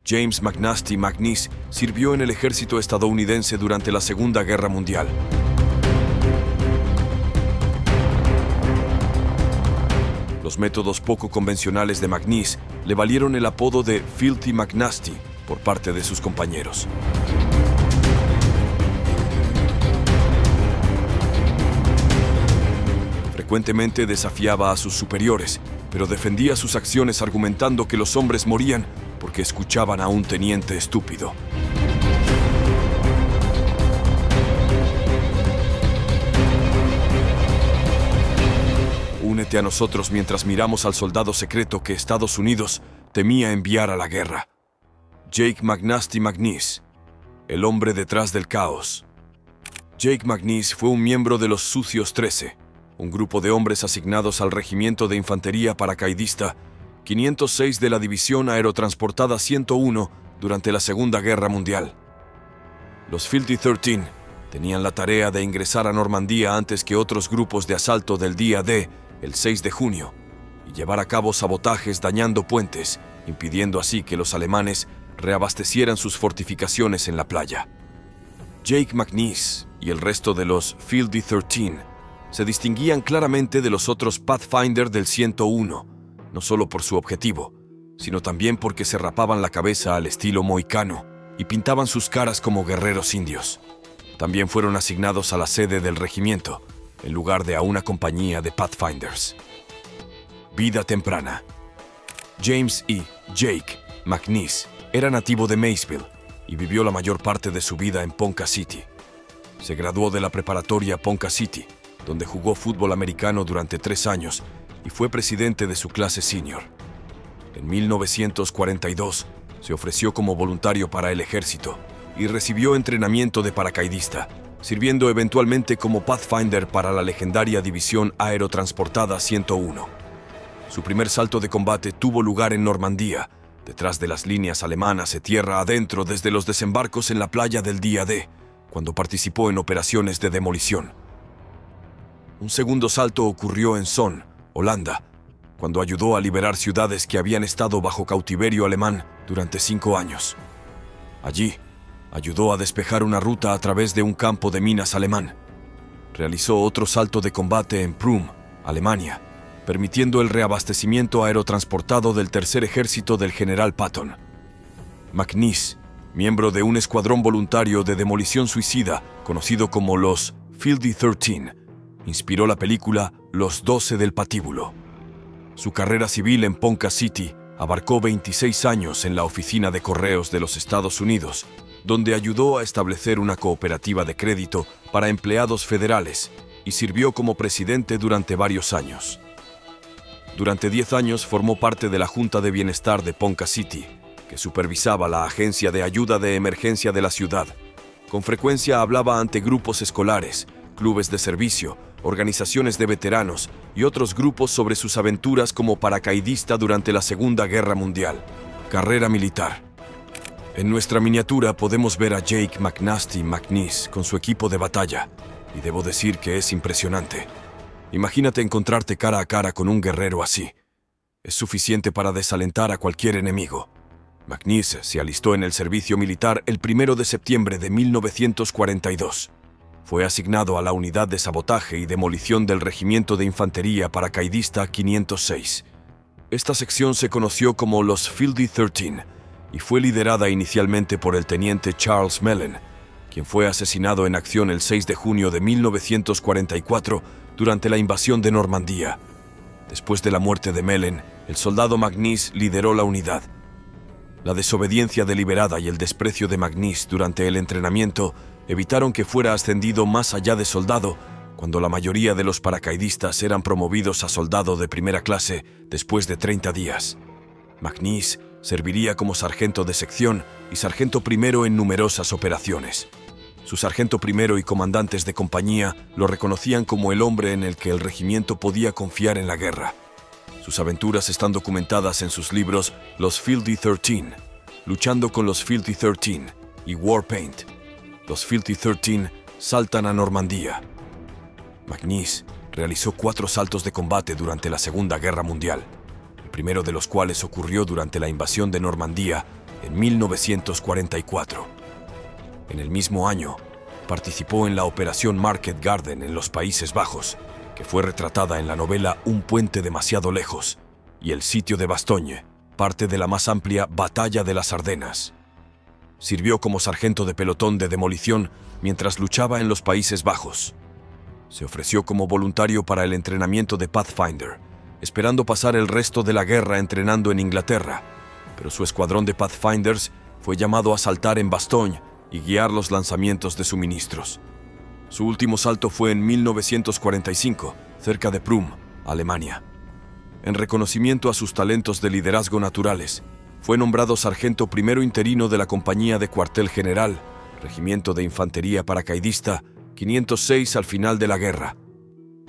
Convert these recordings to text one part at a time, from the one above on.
James McNasty McNeese sirvió en el ejército estadounidense durante la Segunda Guerra Mundial. Los métodos poco convencionales de McNeese le valieron el apodo de Filthy McNasty por parte de sus compañeros. Frecuentemente desafiaba a sus superiores, pero defendía sus acciones argumentando que los hombres morían porque escuchaban a un teniente estúpido. Únete a nosotros mientras miramos al soldado secreto que Estados Unidos temía enviar a la guerra. Jake McNasty McNeese, el hombre detrás del caos. Jake McNeese fue un miembro de los Sucios 13, un grupo de hombres asignados al Regimiento de Infantería Paracaidista 506 de la División Aerotransportada 101 durante la Segunda Guerra Mundial. Los Filthy 13 tenían la tarea de ingresar a Normandía antes que otros grupos de asalto del día D, el 6 de junio, y llevar a cabo sabotajes dañando puentes, impidiendo así que los alemanes reabastecieran sus fortificaciones en la playa. Jake McNeese y el resto de los Filthy 13 se distinguían claramente de los otros Pathfinder del 101, no solo por su objetivo, sino también porque se rapaban la cabeza al estilo mohicano y pintaban sus caras como guerreros indios. También fueron asignados a la sede del regimiento, en lugar de a una compañía de Pathfinders. Vida temprana. James E. Jake McNeese era nativo de Maysville y vivió la mayor parte de su vida en Ponca City. Se graduó de la preparatoria Ponca City, donde jugó fútbol americano durante 3 años y fue presidente de su clase senior. En 1942 se ofreció como voluntario para el ejército y recibió entrenamiento de paracaidista, sirviendo eventualmente como Pathfinder para la legendaria División Aerotransportada 101. Su primer salto de combate tuvo lugar en Normandía, detrás de las líneas alemanas de tierra adentro desde los desembarcos en la playa del día D, cuando participó en operaciones de demolición. Un segundo salto ocurrió en Son, Holanda, cuando ayudó a liberar ciudades que habían estado bajo cautiverio alemán durante 5 años. Allí, ayudó a despejar una ruta a través de un campo de minas alemán. Realizó otro salto de combate en Prüm, Alemania, permitiendo el reabastecimiento aerotransportado del Tercer Ejército del general Patton. McNeese, miembro de un escuadrón voluntario de demolición suicida conocido como los Filthy 13, inspiró la película Los 12 del Patíbulo. Su carrera civil en Ponca City abarcó 26 años en la Oficina de Correos de los Estados Unidos, donde ayudó a establecer una cooperativa de crédito para empleados federales y sirvió como presidente durante varios años. Durante 10 años formó parte de la Junta de Bienestar de Ponca City, que supervisaba la agencia de ayuda de emergencia de la ciudad. Con frecuencia hablaba ante grupos escolares, clubes de servicio, organizaciones de veteranos y otros grupos sobre sus aventuras como paracaidista durante la Segunda Guerra Mundial. Carrera militar. En nuestra miniatura podemos ver a Jake McNasty McNeese con su equipo de batalla, y debo decir que es impresionante. Imagínate encontrarte cara a cara con un guerrero así. Es suficiente para desalentar a cualquier enemigo. McNeese se alistó en el servicio militar el 1 de septiembre de 1942. Fue asignado a la unidad de sabotaje y demolición del Regimiento de Infantería Paracaidista 506. Esta sección se conoció como los Filthy 13 y fue liderada inicialmente por el teniente Charles Mellon, quien fue asesinado en acción el 6 de junio de 1944 durante la invasión de Normandía. Después de la muerte de Mellon, el soldado McNeese lideró la unidad. La desobediencia deliberada y el desprecio de McNeese durante el entrenamiento evitaron que fuera ascendido más allá de soldado, cuando la mayoría de los paracaidistas eran promovidos a soldado de primera clase después de 30 días. McNeese serviría como sargento de sección y sargento primero en numerosas operaciones. Su sargento primero y comandantes de compañía lo reconocían como el hombre en el que el regimiento podía confiar en la guerra. Sus aventuras están documentadas en sus libros Los Filthy 13, Luchando con los Filthy 13 y Warpaint. Los Filthy 13 saltan a Normandía. McNeese realizó 4 saltos de combate durante la Segunda Guerra Mundial, el primero de los cuales ocurrió durante la invasión de Normandía en 1944. En el mismo año, participó en la Operación Market Garden en los Países Bajos, que fue retratada en la novela Un puente demasiado lejos, y el sitio de Bastogne, parte de la más amplia Batalla de las Ardenas. Sirvió como sargento de pelotón de demolición mientras luchaba en los Países Bajos. Se ofreció como voluntario para el entrenamiento de Pathfinder, esperando pasar el resto de la guerra entrenando en Inglaterra, pero su escuadrón de Pathfinders fue llamado a saltar en Bastogne y guiar los lanzamientos de suministros. Su último salto fue en 1945, cerca de Prüm, Alemania. En reconocimiento a sus talentos de liderazgo naturales, fue nombrado sargento primero interino de la Compañía de Cuartel General, Regimiento de Infantería Paracaidista 506 al final de la guerra.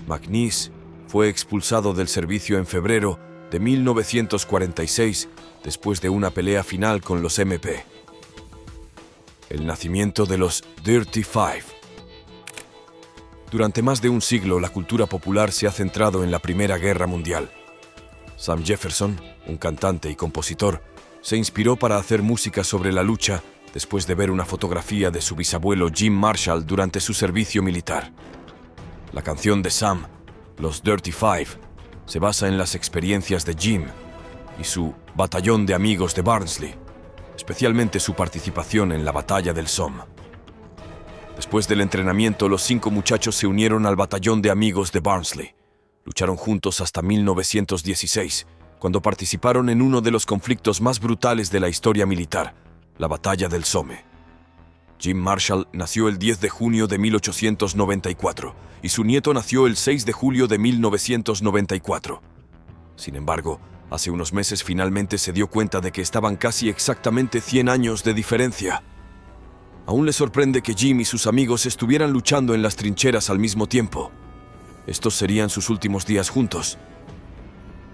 McNeice fue expulsado del servicio en febrero de 1946 después de una pelea final con los MP. El nacimiento de los Dirty Five. Durante más de un siglo, la cultura popular se ha centrado en la Primera Guerra Mundial. Sam Jefferson, un cantante y compositor, se inspiró para hacer música sobre la lucha después de ver una fotografía de su bisabuelo Jim Marshall durante su servicio militar. La canción de Sam, Los Dirty Five, se basa en las experiencias de Jim y su batallón de amigos de Barnsley, especialmente su participación en la batalla del Somme. Después del entrenamiento, los 5 muchachos se unieron al batallón de amigos de Barnsley. Lucharon juntos hasta 1916, cuando participaron en uno de los conflictos más brutales de la historia militar, la batalla del Somme. Jim Marshall nació el 10 de junio de 1894 y su nieto nació el 6 de julio de 1994. Sin embargo, hace unos meses finalmente se dio cuenta de que estaban casi exactamente 100 años de diferencia. Aún le sorprende que Jim y sus amigos estuvieran luchando en las trincheras al mismo tiempo. Estos serían sus últimos días juntos.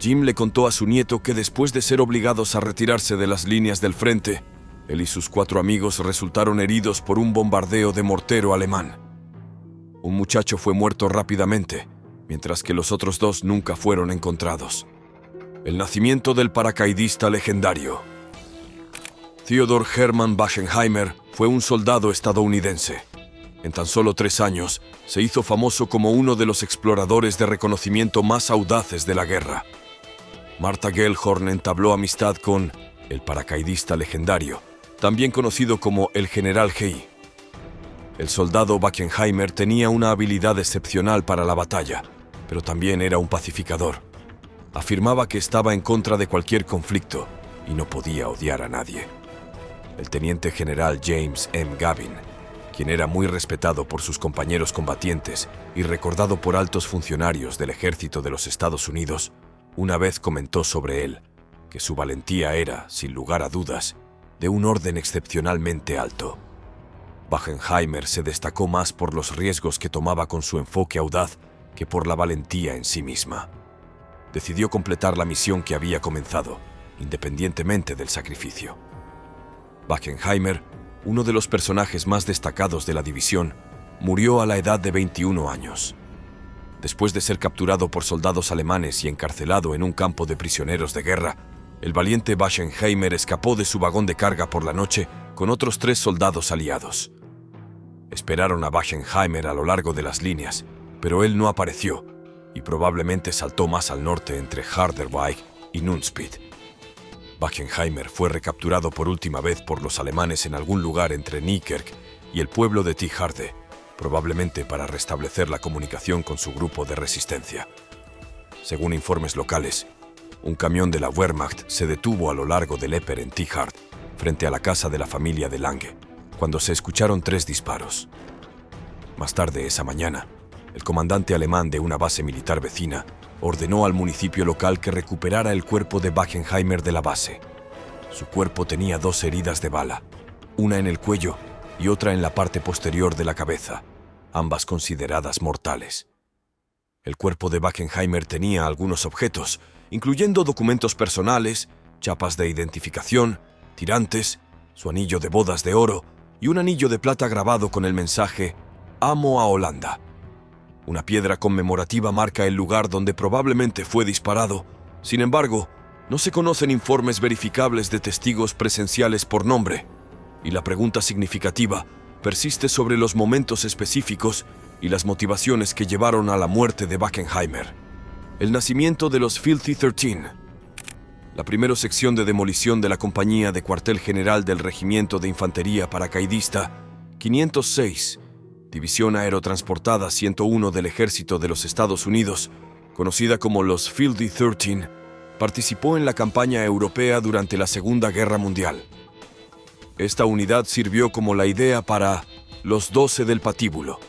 Jim le contó a su nieto que después de ser obligados a retirarse de las líneas del frente, él y sus 4 amigos resultaron heridos por un bombardeo de mortero alemán. Un muchacho fue muerto rápidamente, mientras que los otros 2 nunca fueron encontrados. El nacimiento del paracaidista legendario. Theodor Hermann Wachenheimer fue un soldado estadounidense. En tan solo 3 años, se hizo famoso como uno de los exploradores de reconocimiento más audaces de la guerra. Martha Gellhorn entabló amistad con el paracaidista legendario, también conocido como el General Hei. El soldado Wachenheimer tenía una habilidad excepcional para la batalla, pero también era un pacificador. Afirmaba que estaba en contra de cualquier conflicto y no podía odiar a nadie. El teniente general James M. Gavin, quien era muy respetado por sus compañeros combatientes y recordado por altos funcionarios del ejército de los Estados Unidos, una vez comentó sobre él que su valentía era, sin lugar a dudas, de un orden excepcionalmente alto. Wachenheimer se destacó más por los riesgos que tomaba con su enfoque audaz que por la valentía en sí misma. Decidió completar la misión que había comenzado, independientemente del sacrificio. Wachenheimer, uno de los personajes más destacados de la división, murió a la edad de 21 años. Después de ser capturado por soldados alemanes y encarcelado en un campo de prisioneros de guerra, el valiente Wachenheimer escapó de su vagón de carga por la noche con otros 3 soldados aliados. Esperaron a Wachenheimer a lo largo de las líneas, pero él no apareció y probablemente saltó más al norte entre Harderwijk y Nunspeet. Wachenheimer fue recapturado por última vez por los alemanes en algún lugar entre Nijkerk y el pueblo de Tierharde, probablemente para restablecer la comunicación con su grupo de resistencia. Según informes locales, un camión de la Wehrmacht se detuvo a lo largo del Eper en Tierharde, frente a la casa de la familia de Lange, cuando se escucharon 3 disparos. Más tarde esa mañana, el comandante alemán de una base militar vecina ordenó al municipio local que recuperara el cuerpo de Wachenheimer de la base. Su cuerpo tenía 2 heridas de bala, una en el cuello y otra en la parte posterior de la cabeza, ambas consideradas mortales. El cuerpo de Wachenheimer tenía algunos objetos, incluyendo documentos personales, chapas de identificación, tirantes, su anillo de bodas de oro y un anillo de plata grabado con el mensaje «Amo a Holanda». Una piedra conmemorativa marca el lugar donde probablemente fue disparado. Sin embargo, No se conocen informes verificables de testigos presenciales por nombre, y la pregunta significativa persiste sobre los momentos específicos y las motivaciones que llevaron a la muerte de Wackenheimer. El nacimiento de los Filthy 13. La primera sección de demolición de la Compañía de Cuartel General del Regimiento de Infantería Paracaidista 506, División Aerotransportada 101 del Ejército de los Estados Unidos, conocida como los Filthy 13, participó en la campaña europea durante la Segunda Guerra Mundial. Esta unidad sirvió como la idea para Los 12 del Patíbulo,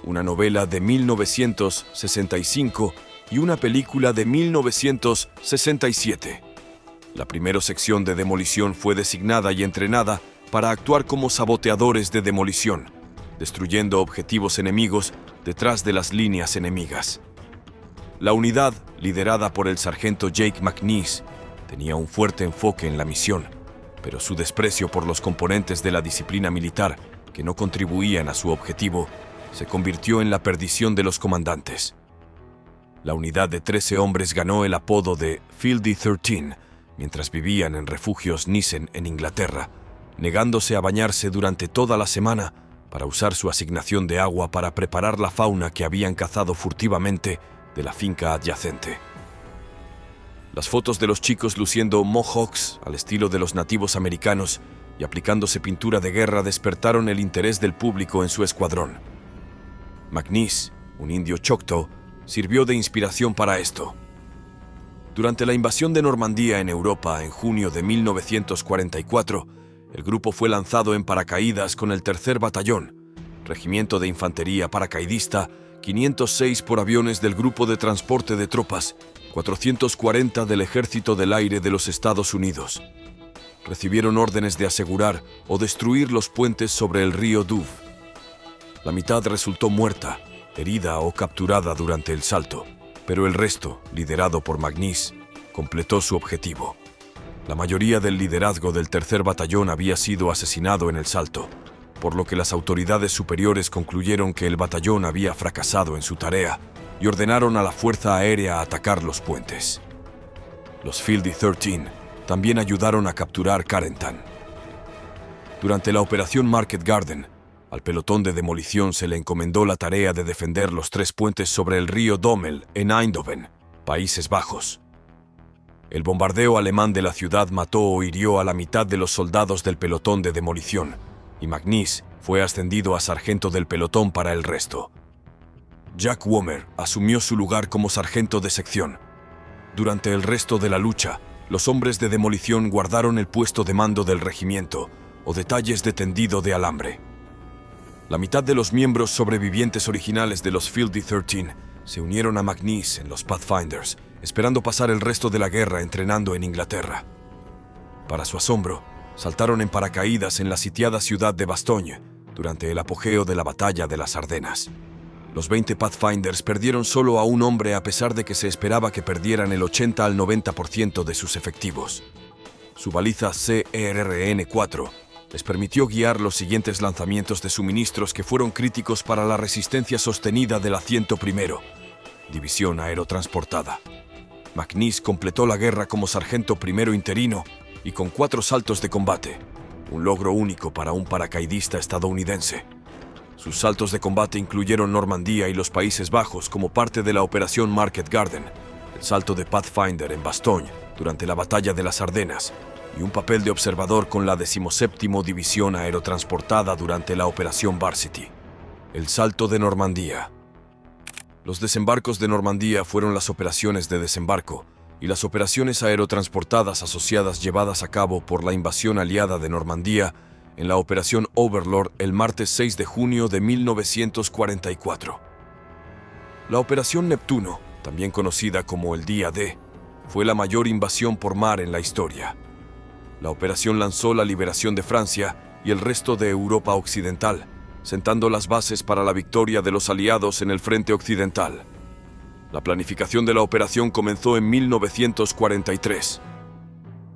una novela de 1965 y una película de 1967. La primera sección de demolición fue designada y entrenada para actuar como saboteadores de demolición, destruyendo objetivos enemigos detrás de las líneas enemigas. La unidad, liderada por el sargento Jake McNish, tenía un fuerte enfoque en la misión, pero su desprecio por los componentes de la disciplina militar que no contribuían a su objetivo se convirtió en la perdición de los comandantes. La unidad de 13 hombres ganó el apodo de Filthy 13 mientras vivían en refugios Nissen en Inglaterra, negándose a bañarse durante toda la semana para usar su asignación de agua para preparar la fauna que habían cazado furtivamente de la finca adyacente. Las fotos de los chicos luciendo mohawks al estilo de los nativos americanos y aplicándose pintura de guerra despertaron el interés del público en su escuadrón. McNish, un indio choctaw, sirvió de inspiración para esto. Durante la invasión de Normandía en Europa en junio de 1944, el grupo fue lanzado en paracaídas con el 3er Batallón, Regimiento de Infantería Paracaidista 506 por aviones del Grupo de Transporte de Tropas 440 del Ejército del Aire de los Estados Unidos. Recibieron órdenes de asegurar o destruir los puentes sobre el río Dove. La mitad resultó muerta, herida o capturada durante el salto, pero el resto, liderado por McNish, completó su objetivo. La mayoría del liderazgo del 3er Batallón había sido asesinado en el salto, por lo que las autoridades superiores concluyeron que el batallón había fracasado en su tarea y ordenaron a la Fuerza Aérea a atacar los puentes. Los Filthy 13 también ayudaron a capturar Carentan. Durante la Operación Market Garden, al pelotón de demolición se le encomendó la tarea de defender los 3 puentes sobre el río Dommel en Eindhoven, Países Bajos. El bombardeo alemán de la ciudad mató o hirió a la mitad de los soldados del pelotón de demolición, y McNish fue ascendido a sargento del pelotón para el resto. Jack Womer asumió su lugar como sargento de sección. Durante el resto de la lucha, los hombres de demolición guardaron el puesto de mando del regimiento o detalles de tendido de alambre. La mitad de los miembros sobrevivientes originales de los Filthy 13 se unieron a McNish en los Pathfinders, esperando pasar el resto de la guerra entrenando en Inglaterra. Para su asombro, saltaron en paracaídas en la sitiada ciudad de Bastogne durante el apogeo de la Batalla de las Ardenas. Los 20 Pathfinders perdieron solo a un hombre a pesar de que se esperaba que perdieran el 80 al 90% de sus efectivos. Su baliza CERN-4 les permitió guiar los siguientes lanzamientos de suministros que fueron críticos para la resistencia sostenida de la 101ª División Aerotransportada. McNish completó la guerra como sargento primero interino y con 4 saltos de combate, un logro único para un paracaidista estadounidense. Sus saltos de combate incluyeron Normandía y los Países Bajos como parte de la Operación Market Garden, el salto de Pathfinder en Bastogne durante la Batalla de las Ardenas y un papel de observador con la 17ª División Aerotransportada durante la Operación Varsity. El salto de Normandía. Los desembarcos de Normandía fueron las operaciones de desembarco y las operaciones aerotransportadas asociadas llevadas a cabo por la invasión aliada de Normandía en la Operación Overlord el martes 6 de junio de 1944. La Operación Neptuno, también conocida como el Día D, fue la mayor invasión por mar en la historia. La operación lanzó la liberación de Francia y el resto de Europa Occidental, sentando las bases para la victoria de los aliados en el frente occidental. La planificación de la operación comenzó en 1943.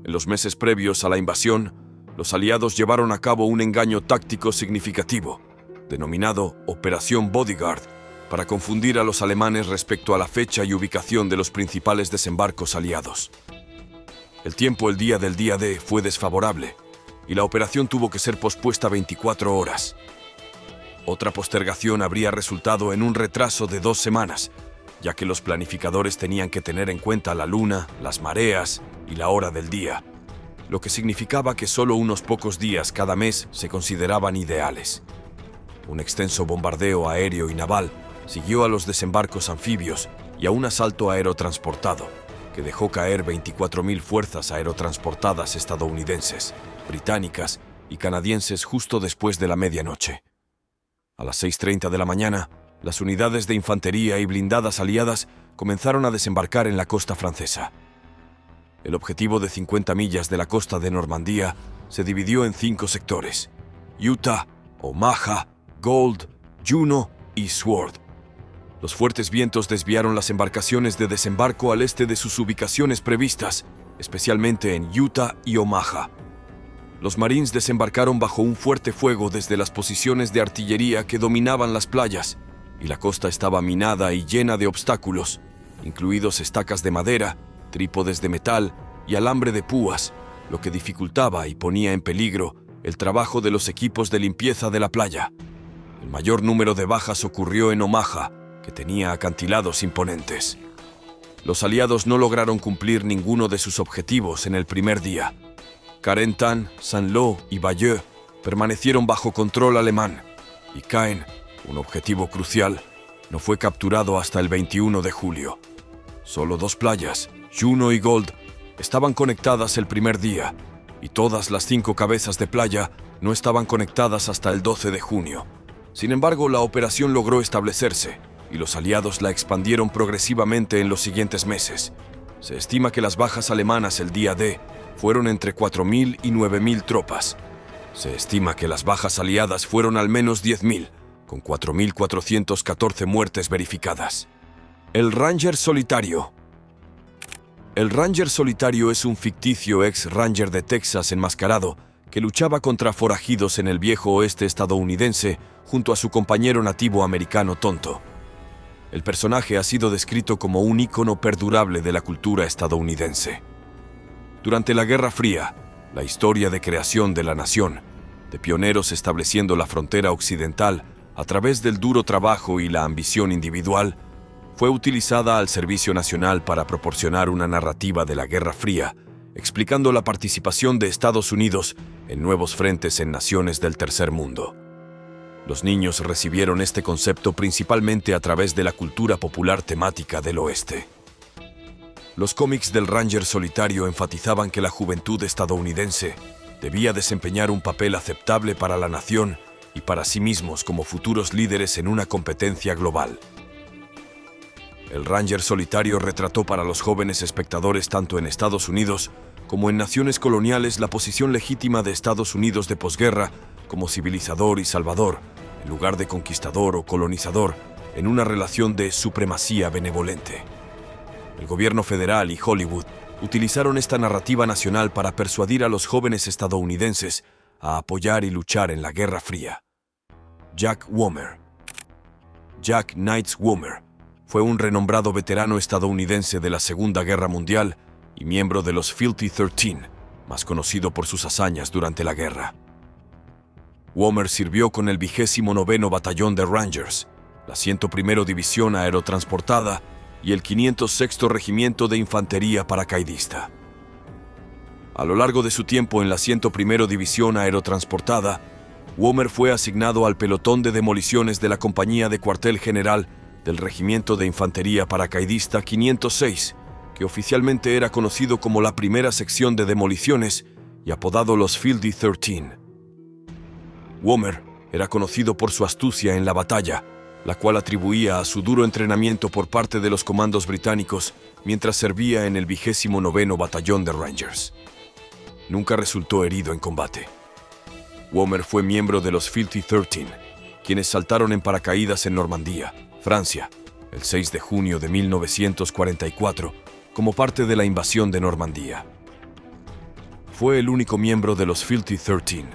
En los meses previos a la invasión, los aliados llevaron a cabo un engaño táctico significativo, denominado Operación Bodyguard, para confundir a los alemanes respecto a la fecha y ubicación de los principales desembarcos aliados. El tiempo el día del día D fue desfavorable y la operación tuvo que ser pospuesta 24 horas. Otra postergación habría resultado en un retraso de 2 semanas, ya que los planificadores tenían que tener en cuenta la luna, las mareas y la hora del día, lo que significaba que solo unos pocos días cada mes se consideraban ideales. Un extenso bombardeo aéreo y naval siguió a los desembarcos anfibios y a un asalto aerotransportado, que dejó caer 24.000 fuerzas aerotransportadas estadounidenses, británicas y canadienses justo después de la medianoche. A las 6:30 de la mañana, las unidades de infantería y blindadas aliadas comenzaron a desembarcar en la costa francesa. El objetivo de 50 millas de la costa de Normandía se dividió en 5 sectores: Utah, Omaha, Gold, Juno y Sword. Los fuertes vientos desviaron las embarcaciones de desembarco al este de sus ubicaciones previstas, especialmente en Utah y Omaha. Los Marines desembarcaron bajo un fuerte fuego desde las posiciones de artillería que dominaban las playas, y la costa estaba minada y llena de obstáculos, incluidos estacas de madera, trípodes de metal y alambre de púas, lo que dificultaba y ponía en peligro el trabajo de los equipos de limpieza de la playa. El mayor número de bajas ocurrió en Omaha, que tenía acantilados imponentes. Los aliados no lograron cumplir ninguno de sus objetivos en el primer día. Carentan, Saint-Lô y Bayeux permanecieron bajo control alemán, y Caen, un objetivo crucial, no fue capturado hasta el 21 de julio. Solo 2 playas, Juno y Gold, estaban conectadas el primer día, y todas las 5 cabezas de playa no estaban conectadas hasta el 12 de junio. Sin embargo, la operación logró establecerse, y los aliados la expandieron progresivamente en los siguientes meses. Se estima que las bajas alemanas el día D fueron entre 4.000 y 9.000 tropas. Se estima que las bajas aliadas fueron al menos 10.000, con 4.414 muertes verificadas. El Ranger Solitario. El Ranger Solitario es un ficticio ex-ranger de Texas enmascarado que luchaba contra forajidos en el viejo oeste estadounidense junto a su compañero nativo americano Tonto. El personaje ha sido descrito como un ícono perdurable de la cultura estadounidense. Durante la Guerra Fría, la historia de creación de la nación, de pioneros estableciendo la frontera occidental a través del duro trabajo y la ambición individual, fue utilizada al servicio nacional para proporcionar una narrativa de la Guerra Fría, explicando la participación de Estados Unidos en nuevos frentes en naciones del tercer mundo. Los niños recibieron este concepto principalmente a través de la cultura popular temática del oeste. Los cómics del Ranger Solitario enfatizaban que la juventud estadounidense debía desempeñar un papel aceptable para la nación y para sí mismos como futuros líderes en una competencia global. El Ranger Solitario retrató para los jóvenes espectadores tanto en Estados Unidos como en naciones coloniales la posición legítima de Estados Unidos de posguerra como civilizador y salvador, en lugar de conquistador o colonizador, en una relación de supremacía benevolente. El gobierno federal y Hollywood utilizaron esta narrativa nacional para persuadir a los jóvenes estadounidenses a apoyar y luchar en la Guerra Fría. Jack Womer. Jack Knights Womer fue un renombrado veterano estadounidense de la Segunda Guerra Mundial y miembro de los Filthy 13, más conocido por sus hazañas durante la guerra. Womer sirvió con el 29º Batallón de Rangers, la 101ª División Aerotransportada y el 506º Regimiento de Infantería Paracaidista. A lo largo de su tiempo en la 101ª División Aerotransportada, Womer fue asignado al pelotón de demoliciones de la Compañía de Cuartel General del Regimiento de Infantería Paracaidista 506, que oficialmente era conocido como la primera sección de demoliciones y apodado los Filthy 13. Womer era conocido por su astucia en la batalla, la cual atribuía a su duro entrenamiento por parte de los comandos británicos mientras servía en el 29º Batallón de Rangers. Nunca resultó herido en combate. Womer fue miembro de los Filthy 13, quienes saltaron en paracaídas en Normandía, Francia, el 6 de junio de 1944, como parte de la invasión de Normandía. Fue el único miembro de los Filthy 13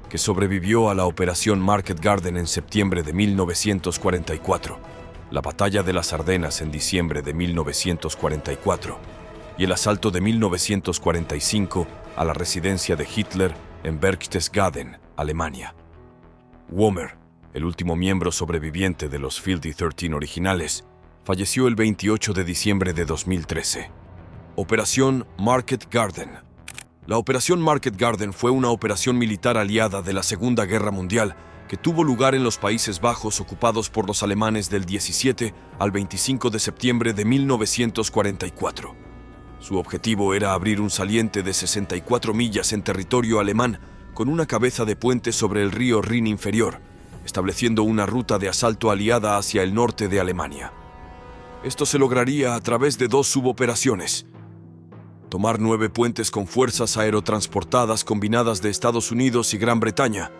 que sobrevivió a la Operación Market Garden en septiembre de 1944, la Batalla de las Ardenas en diciembre de 1944 y el asalto de 1945 a la residencia de Hitler en Berchtesgaden, Alemania. Wömer, el último miembro sobreviviente de los Field 13 originales, falleció el 28 de diciembre de 2013. Operación Market Garden. La Operación Market Garden fue una operación militar aliada de la Segunda Guerra Mundial que tuvo lugar en los Países Bajos ocupados por los alemanes del 17 al 25 de septiembre de 1944. Su objetivo era abrir un saliente de 64 millas en territorio alemán con una cabeza de puente sobre el río Rin inferior, estableciendo una ruta de asalto aliada hacia el norte de Alemania. Esto se lograría a través de dos suboperaciones: tomar 9 puentes con fuerzas aerotransportadas combinadas de Estados Unidos y Gran Bretaña,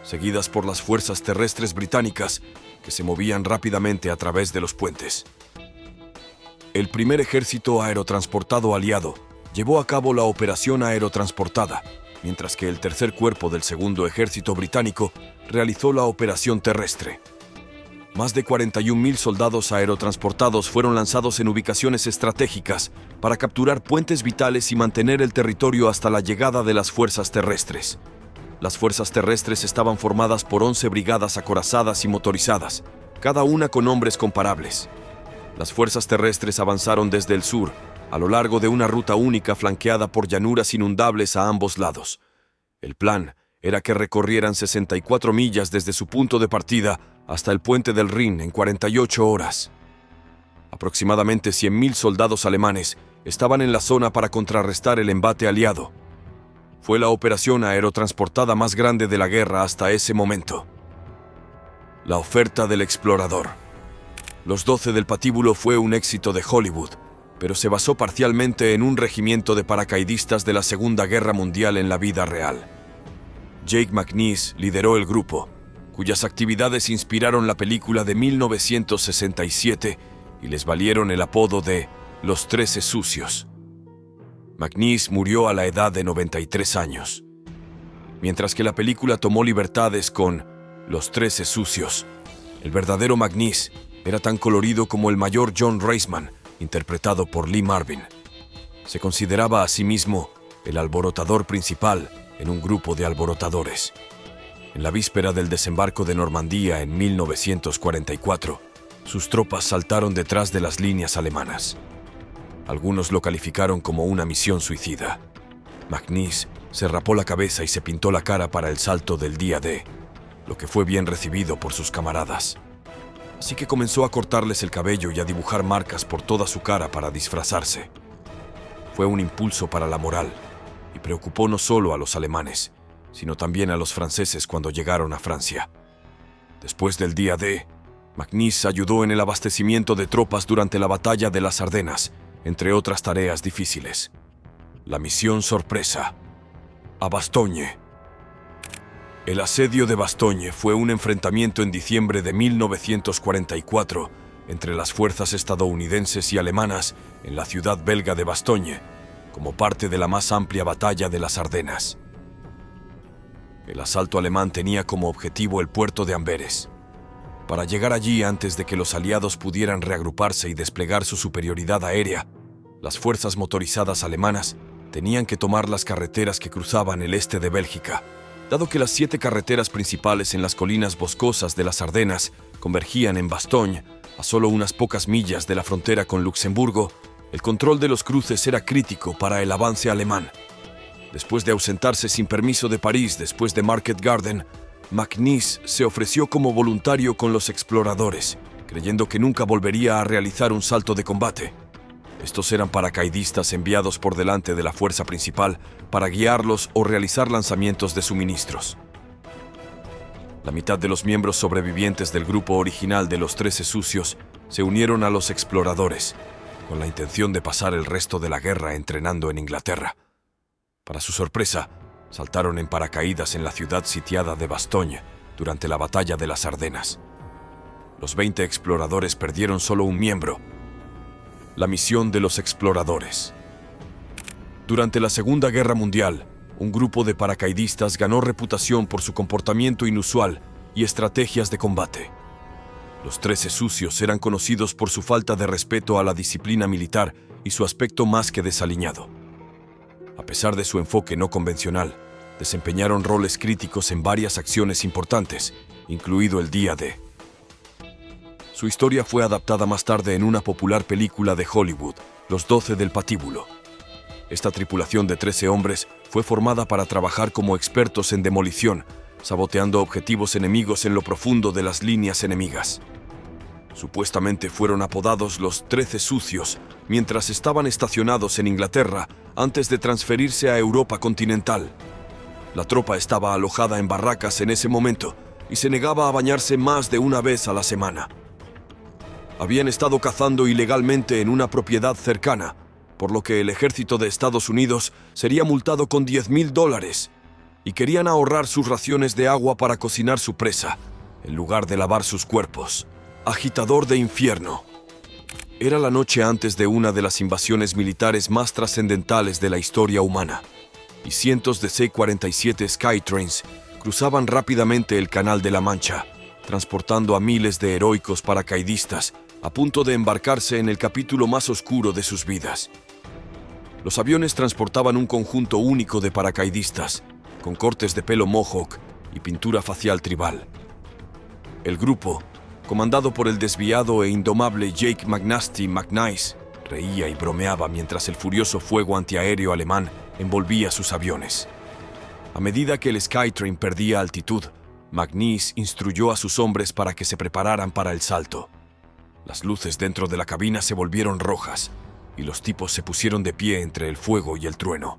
seguidas por las fuerzas terrestres británicas que se movían rápidamente a través de los puentes. El primer ejército aerotransportado aliado llevó a cabo la operación aerotransportada, mientras que el tercer cuerpo del segundo ejército británico realizó la operación terrestre. Más de 41.000 soldados aerotransportados fueron lanzados en ubicaciones estratégicas para capturar puentes vitales y mantener el territorio hasta la llegada de las fuerzas terrestres. Las fuerzas terrestres estaban formadas por 11 brigadas acorazadas y motorizadas, cada una con hombres comparables. Las fuerzas terrestres avanzaron desde el sur, a lo largo de una ruta única flanqueada por llanuras inundables a ambos lados. El plan era que recorrieran 64 millas desde su punto de partida hasta el puente del Rin en 48 horas. Aproximadamente 100.000 soldados alemanes estaban en la zona para contrarrestar el embate aliado. Fue la operación aerotransportada más grande de la guerra hasta ese momento. La oferta del explorador. Los 12 del patíbulo fue un éxito de Hollywood, pero se basó parcialmente en un regimiento de paracaidistas de la Segunda Guerra Mundial en la vida real. Jake McNish lideró el grupo, cuyas actividades inspiraron la película de 1967 y les valieron el apodo de Los 13 Sucios. McNish murió a la edad de 93 años. Mientras que la película tomó libertades con Los 13 Sucios, el verdadero McNish era tan colorido como el mayor John Reisman, interpretado por Lee Marvin. Se consideraba a sí mismo el alborotador principal en un grupo de alborotadores. En la víspera del desembarco de Normandía en 1944, sus tropas saltaron detrás de las líneas alemanas. Algunos lo calificaron como una misión suicida. McNish se rapó la cabeza y se pintó la cara para el salto del día D, lo que fue bien recibido por sus camaradas. Así que comenzó a cortarles el cabello y a dibujar marcas por toda su cara para disfrazarse. Fue un impulso para la moral y preocupó no solo a los alemanes, sino también a los franceses cuando llegaron a Francia. Después del día D, McNish ayudó en el abastecimiento de tropas durante la batalla de las Ardenas, entre otras tareas difíciles. La misión sorpresa. A Bastogne. El asedio de Bastogne fue un enfrentamiento en diciembre de 1944 entre las fuerzas estadounidenses y alemanas en la ciudad belga de Bastogne, como parte de la más amplia batalla de las Ardenas. El asalto alemán tenía como objetivo el puerto de Amberes. Para llegar allí antes de que los aliados pudieran reagruparse y desplegar su superioridad aérea, las fuerzas motorizadas alemanas tenían que tomar las carreteras que cruzaban el este de Bélgica. Dado que las 7 carreteras principales en las colinas boscosas de las Ardenas convergían en Bastogne, a solo unas pocas millas de la frontera con Luxemburgo, el control de los cruces era crítico para el avance alemán. Después de ausentarse sin permiso de París después de Market Garden, McNish se ofreció como voluntario con los exploradores, creyendo que nunca volvería a realizar un salto de combate. Estos eran paracaidistas enviados por delante de la fuerza principal para guiarlos o realizar lanzamientos de suministros. La mitad de los miembros sobrevivientes del grupo original de los 13 Sucios se unieron a los exploradores, con la intención de pasar el resto de la guerra entrenando en Inglaterra. Para su sorpresa, saltaron en paracaídas en la ciudad sitiada de Bastogne durante la batalla de las Ardenas. Los 20 exploradores perdieron solo un miembro. La misión de los exploradores. Durante la Segunda Guerra Mundial, un grupo de paracaidistas ganó reputación por su comportamiento inusual y estrategias de combate. Los 13 sucios eran conocidos por su falta de respeto a la disciplina militar y su aspecto más que desaliñado. A pesar de su enfoque no convencional, desempeñaron roles críticos en varias acciones importantes, incluido el Día D. Su historia fue adaptada más tarde en una popular película de Hollywood, Los 12 del Patíbulo. Esta tripulación de 13 hombres fue formada para trabajar como expertos en demolición, saboteando objetivos enemigos en lo profundo de las líneas enemigas. Supuestamente fueron apodados los 13 sucios mientras estaban estacionados en Inglaterra antes de transferirse a Europa continental. La tropa estaba alojada en barracas en ese momento y se negaba a bañarse más de una vez a la semana. Habían estado cazando ilegalmente en una propiedad cercana, por lo que el ejército de Estados Unidos sería multado con $10,000 y querían ahorrar sus raciones de agua para cocinar su presa, en lugar de lavar sus cuerpos. Agitador de infierno. Era la noche antes de una de las invasiones militares más trascendentales de la historia humana, y cientos de C-47 Skytrains cruzaban rápidamente el Canal de la Mancha, transportando a miles de heroicos paracaidistas a punto de embarcarse en el capítulo más oscuro de sus vidas. Los aviones transportaban un conjunto único de paracaidistas, con cortes de pelo mohawk y pintura facial tribal. El grupo, comandado por el desviado e indomable Jake McNasty McNice, reía y bromeaba mientras el furioso fuego antiaéreo alemán envolvía sus aviones. A medida que el Skytrain perdía altitud, McNice instruyó a sus hombres para que se prepararan para el salto. Las luces dentro de la cabina se volvieron rojas y los tipos se pusieron de pie entre el fuego y el trueno.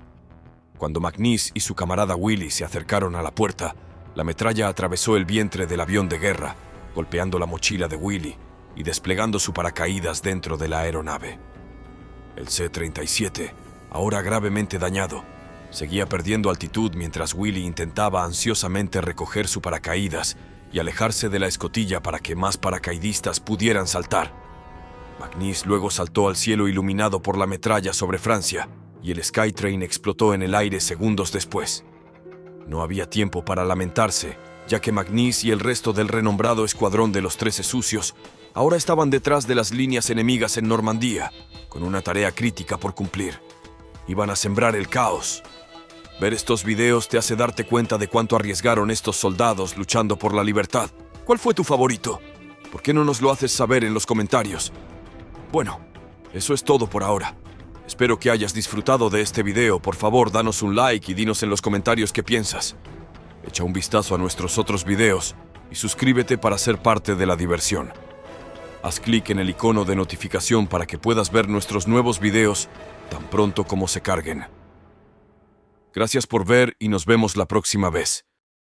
Cuando McNice y su camarada Willie se acercaron a la puerta, la metralla atravesó el vientre del avión de guerra, golpeando la mochila de Willie y desplegando su paracaídas dentro de la aeronave. El C-37, ahora gravemente dañado, seguía perdiendo altitud mientras Willie intentaba ansiosamente recoger su paracaídas y alejarse de la escotilla para que más paracaidistas pudieran saltar. McNice luego saltó al cielo iluminado por la metralla sobre Francia y el Skytrain explotó en el aire segundos después. No había tiempo para lamentarse, ya que McNice y el resto del renombrado escuadrón de los 13 sucios ahora estaban detrás de las líneas enemigas en Normandía, con una tarea crítica por cumplir. Iban a sembrar el caos. Ver estos videos te hace darte cuenta de cuánto arriesgaron estos soldados luchando por la libertad. ¿Cuál fue tu favorito? ¿Por qué no nos lo haces saber en los comentarios? Bueno, eso es todo por ahora. Espero que hayas disfrutado de este video. Por favor, danos un like y dinos en los comentarios qué piensas. Echa un vistazo a nuestros otros videos y suscríbete para ser parte de la diversión. Haz clic en el icono de notificación para que puedas ver nuestros nuevos videos tan pronto como se carguen. Gracias por ver y nos vemos la próxima vez.